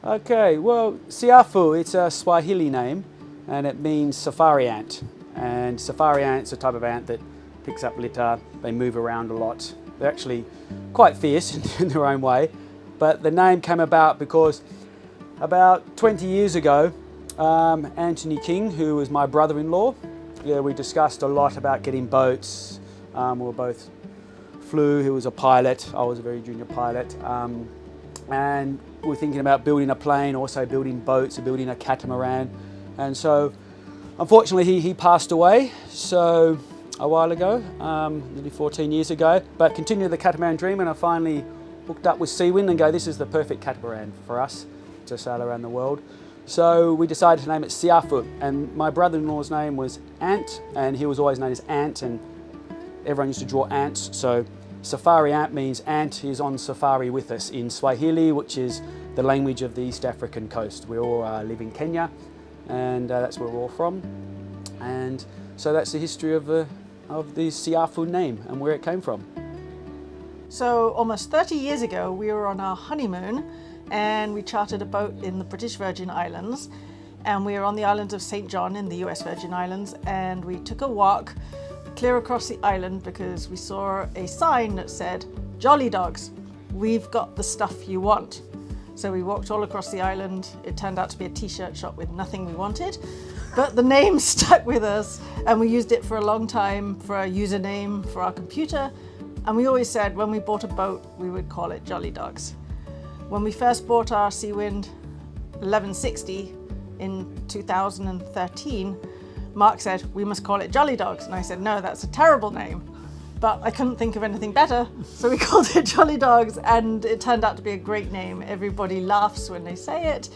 Okay, well, Siafu, it's a Swahili name and it means safari ant. And safari ants are a type of ant that picks up litter. They move around a lot. They're actually quite fierce in their own way. But the name came about because about 20 years ago, Anthony King, who was my brother-in-law, we discussed a lot about getting boats. We were both flew, he was a pilot, I was a very junior pilot. And we were thinking about building a plane, also building boats, and building a catamaran. And so, unfortunately, he passed away so a while ago, nearly 14 years ago. But continued the catamaran dream, and I finally hooked up with Seawind and go, this is the perfect catamaran for us to sail around the world. So we decided to name it Siafu, and my brother-in-law's name was Ant, and he was always known as Ant, and everyone used to draw ants. So safari ant means ant is on safari with us in Swahili, which is the language of the East African coast. We all live in Kenya, and that's where we're all from. And so that's the history of the Siafu name and where it came from. So almost 30 years ago, we were on our honeymoon and we chartered a boat in the British Virgin Islands, and we were on the island of St. John in the US Virgin Islands, and we took a walk clear across the island because we saw a sign that said, "Jolly Dogs, we've got the stuff you want." So we walked all across the island. It turned out to be a t-shirt shop with nothing we wanted, but the name stuck with us, and we used it for a long time for a username for our computer. And we always said when we bought a boat, we would call it Jolly Dogs. When we first bought our Seawind 1160 in 2013, Mark said, we must call it Jolly Dogs. And I said, no, that's a terrible name. But I couldn't think of anything better, so we called it Jolly Dogs, and it turned out to be a great name. Everybody laughs when they say it,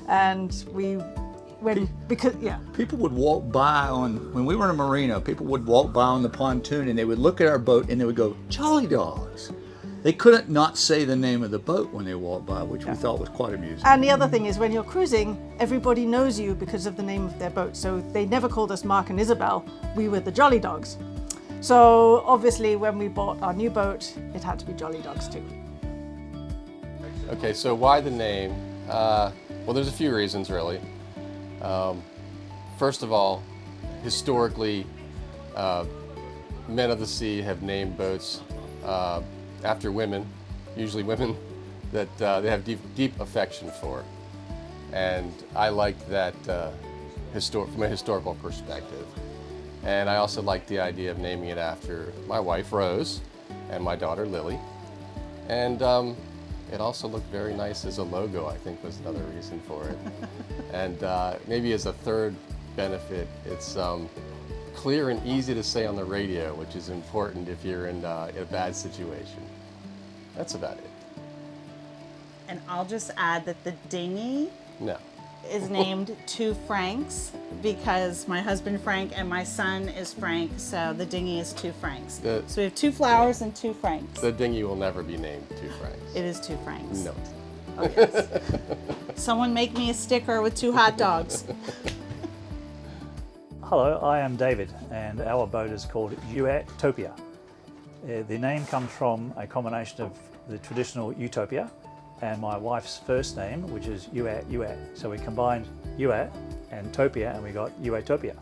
and people would walk by when we were in a marina, people would walk by on the pontoon and they would look at our boat and they would go, Jolly Dogs. They couldn't not say the name of the boat when they walked by, which we thought was quite amusing. And the other thing is, when you're cruising, everybody knows you because of the name of their boat. So they never called us Mark and Isabel. We were the Jolly Dogs. So obviously when we bought our new boat, it had to be Jolly Dogs too. Okay, so why the name? Well, there's a few reasons really. First of all, historically, men of the sea have named boats after women, usually women that they have deep affection for. And I like that from a historical perspective. And I also like the idea of naming it after my wife, Rose, and my daughter, Lily. And it also looked very nice as a logo, I think was another reason for it. And maybe as a third benefit, it's clear and easy to say on the radio, which is important if you're in a bad situation. That's about it. And I'll just add that the dinghy No. is named Two Franks because my husband Frank and my son is Frank, so the dinghy is Two Franks. So we have two flowers and two Franks. The dinghy will never be named Two Franks. It is Two Franks. No. Oh, yes. Someone make me a sticker with two hot dogs. Hello, I am David, and our boat is called Utopia. The name comes from a combination of the traditional Utopia and my wife's first name, which is Ua. So we combined Ua and Topia, and we got Utopia.